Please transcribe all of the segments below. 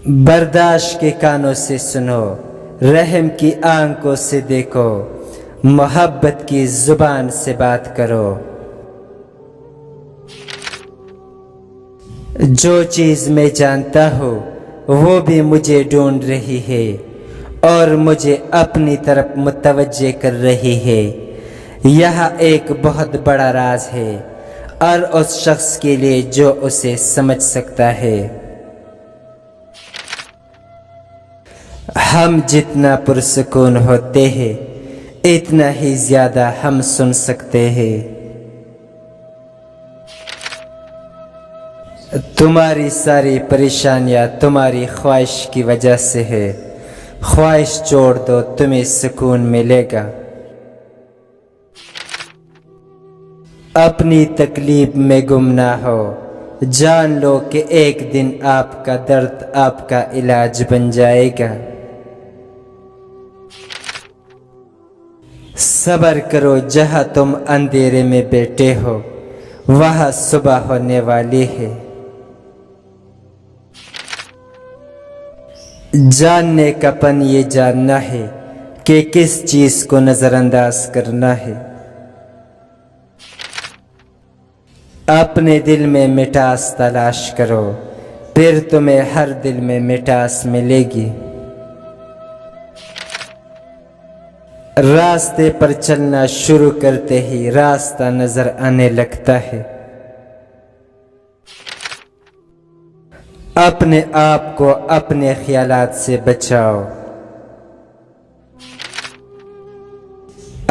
बर्दाश्त के कानों से सुनो, रहम की आंखों से देखो, मोहब्बत की जुबान से बात करो। जो चीज़ मैं जानता हूँ वो भी मुझे ढूंढ रही है और मुझे अपनी तरफ मुतवज्जे कर रही है। यह एक बहुत बड़ा राज है और उस शख्स के लिए जो उसे समझ सकता है। हम जितना पुरसुकून होते हैं इतना ही ज्यादा हम सुन सकते हैं। तुम्हारी सारी परेशानियां तुम्हारी ख्वाहिश की वजह से है। ख्वाहिश छोड़ दो, तुम्हें सुकून मिलेगा। अपनी तकलीफ में गुम ना हो, जान लो कि एक दिन आपका दर्द आपका इलाज बन जाएगा। सब्र करो, जहां तुम अंधेरे में बैठे हो वहां सुबह होने वाली है। जानने का पन ये जानना है कि किस चीज को नजरअंदाज करना है। अपने दिल में मिठास तलाश करो, फिर तुम्हें हर दिल में मिठास मिलेगी। रास्ते पर चलना शुरू करते ही रास्ता नजर आने लगता है। अपने आप को अपने ख्यालात से बचाओ।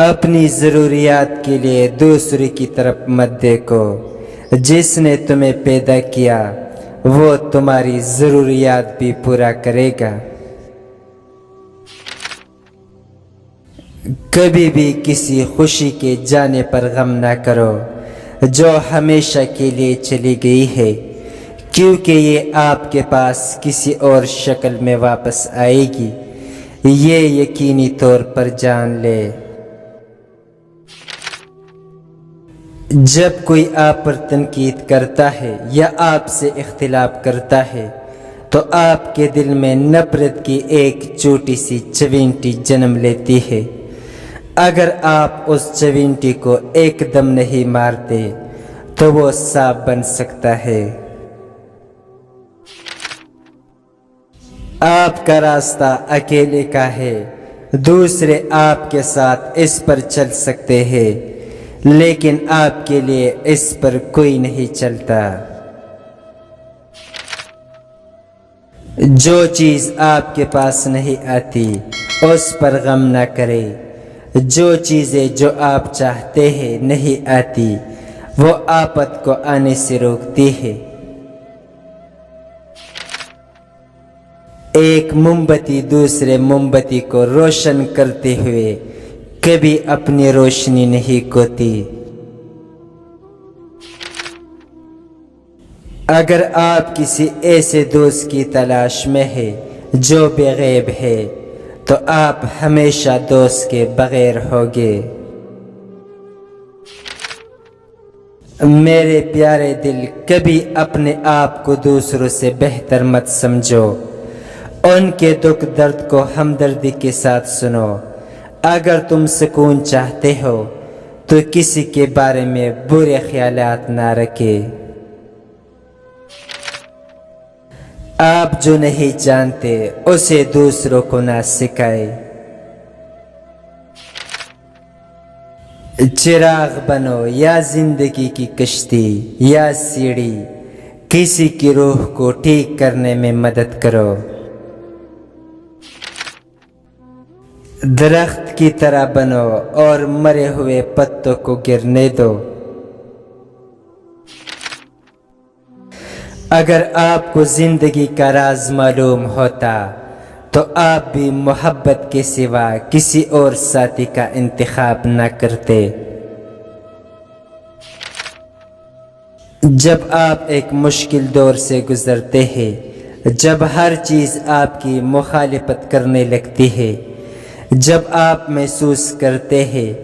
अपनी जरूरियात के लिए दूसरे की तरफ मत देखो। जिसने तुम्हें पैदा किया वो तुम्हारी जरूरियात भी पूरा करेगा। कभी भी किसी खुशी के जाने पर गम ना करो जो हमेशा के लिए चली गई है, क्योंकि ये आपके पास किसी और शक्ल में वापस आएगी। ये यकीनी तौर पर जान ले। जब कोई आप पर तनकीद करता है या आपसे इख्तिलाफ करता है तो आपके दिल में नफरत की एक छोटी सी चवींटी जन्म लेती है। अगर आप उस चवींटी को एकदम नहीं मारते तो वो सांप बन सकता है। आपका रास्ता अकेले का है, दूसरे आपके साथ इस पर चल सकते हैं लेकिन आपके लिए इस पर कोई नहीं चलता। जो चीज आपके पास नहीं आती उस पर गम न करें। जो चीजें जो आप चाहते हैं नहीं आती वो आफत को आने से रोकती है। एक मोमबत्ती दूसरे मोमबत्ती को रोशन करते हुए कभी अपनी रोशनी नहीं खोती। अगर आप किसी ऐसे दोस्त की तलाश में है जो बेगैब है तो आप हमेशा दोस्त के बगैर होगे। मेरे प्यारे दिल, कभी अपने आप को दूसरों से बेहतर मत समझो। उनके दुख दर्द को हमदर्दी के साथ सुनो। अगर तुम सुकून चाहते हो तो किसी के बारे में बुरे ख्यालात ना रखे। आप जो नहीं जानते उसे दूसरों को ना सिखाए। चिराग बनो या जिंदगी की कश्ती या सीढ़ी, किसी की रूह को ठीक करने में मदद करो। दरख्त की तरह बनो और मरे हुए पत्तों को गिरने दो। अगर आपको जिंदगी का राज मालूम होता तो आप भी मोहब्बत के सिवा किसी और साथी का इंतखाब न करते। जब आप एक मुश्किल दौर से गुजरते हैं, जब हर चीज आपकी मुखालिफत करने लगती है, जब आप महसूस करते हैं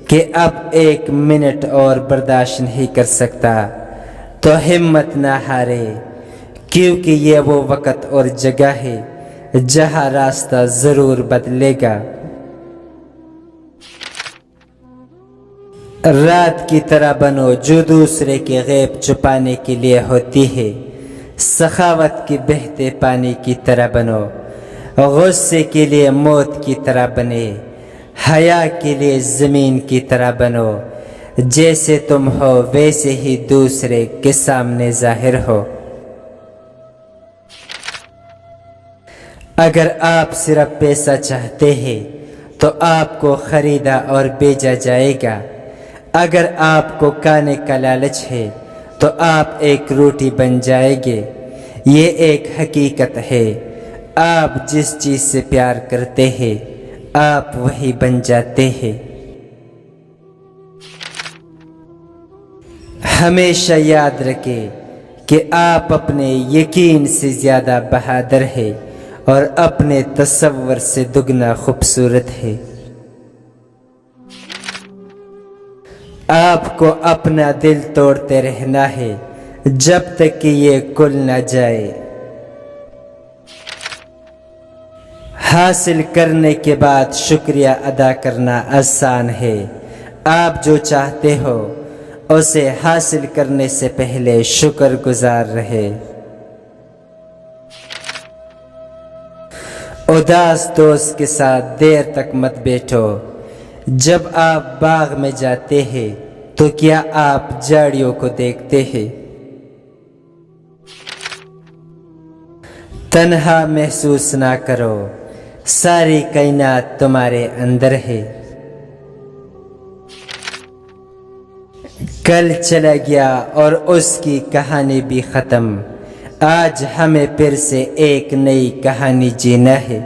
कि अब एक मिनट और बर्दाश्त नहीं कर सकता, तो हिम्मत ना हारे, क्योंकि ये वो वक्त और जगह है जहाँ रास्ता ज़रूर बदलेगा। रात की तरह बनो जो दूसरे के गैब छुपाने के लिए होती है। सखावत के बहते पानी की तरह बनो। गुस्से के लिए मौत की तरह बने। हया के लिए ज़मीन की तरह बनो। जैसे तुम हो वैसे ही दूसरे के सामने जाहिर हो। अगर आप सिर्फ पैसा चाहते हैं तो आपको खरीदा और बेचा जाएगा। अगर आपको खाने का लालच है तो आप एक रोटी बन जाएंगे। ये एक हकीकत है, आप जिस चीज़ से प्यार करते हैं आप वही बन जाते हैं। हमेशा याद रखें कि आप अपने यकीन से ज़्यादा बहादुर हैं और अपने तसव्वुर से दुगना खूबसूरत है। आपको अपना दिल तोड़ते रहना है जब तक कि ये खुल न जाए। हासिल करने के बाद शुक्रिया अदा करना आसान है। आप जो चाहते हो उसे हासिल करने से पहले शुक्रगुजार रहे। उदास दोस्त के साथ देर तक मत बैठो। जब आप बाग में जाते हैं तो क्या आप झाड़ियों को देखते हैं? तन्हा महसूस ना करो, सारी कायनात तुम्हारे अंदर है। कल चला गया और उसकी कहानी भी खत्म। आज हमें फिर से एक नई कहानी जीना है।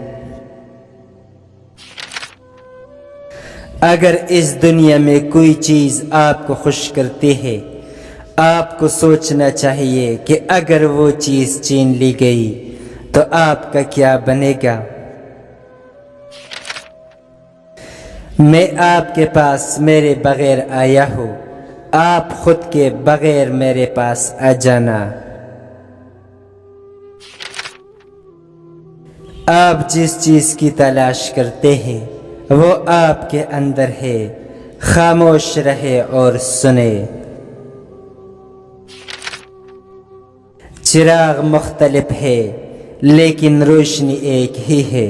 अगर इस दुनिया में कोई चीज़ आपको खुश करती है, आपको सोचना चाहिए कि अगर वो चीज़ छीन ली गई तो आपका क्या बनेगा। मैं आपके पास मेरे बगैर आया हूँ, आप खुद के बगैर मेरे पास आ जाना। आप जिस चीज़ की तलाश करते हैं वो आपके अंदर है। खामोश रहे और सुने। चिराग मुख्तलिफ है लेकिन रोशनी एक ही है।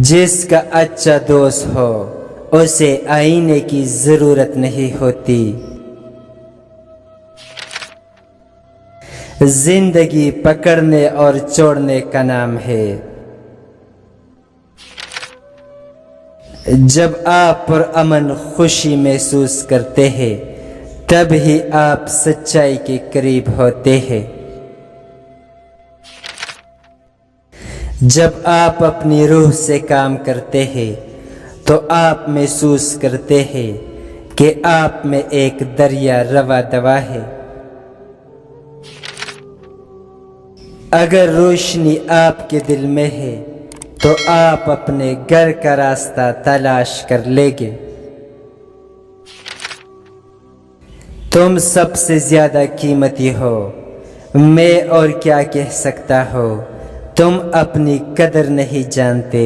जिसका अच्छा दोस्त हो उसे आईने की जरूरत नहीं होती। जिंदगी पकड़ने और छोड़ने का नाम है। जब आप पुरअमन खुशी महसूस करते हैं तब ही आप सच्चाई के करीब होते हैं। जब आप अपनी रूह से काम करते हैं तो आप महसूस करते हैं कि आप में एक दरिया रवा दवा है। अगर रोशनी आपके दिल में है तो आप अपने घर का रास्ता तलाश कर लेंगे। तुम सबसे ज्यादा कीमती हो। मैं और क्या कह सकता हूँ, तुम अपनी कदर नहीं जानते।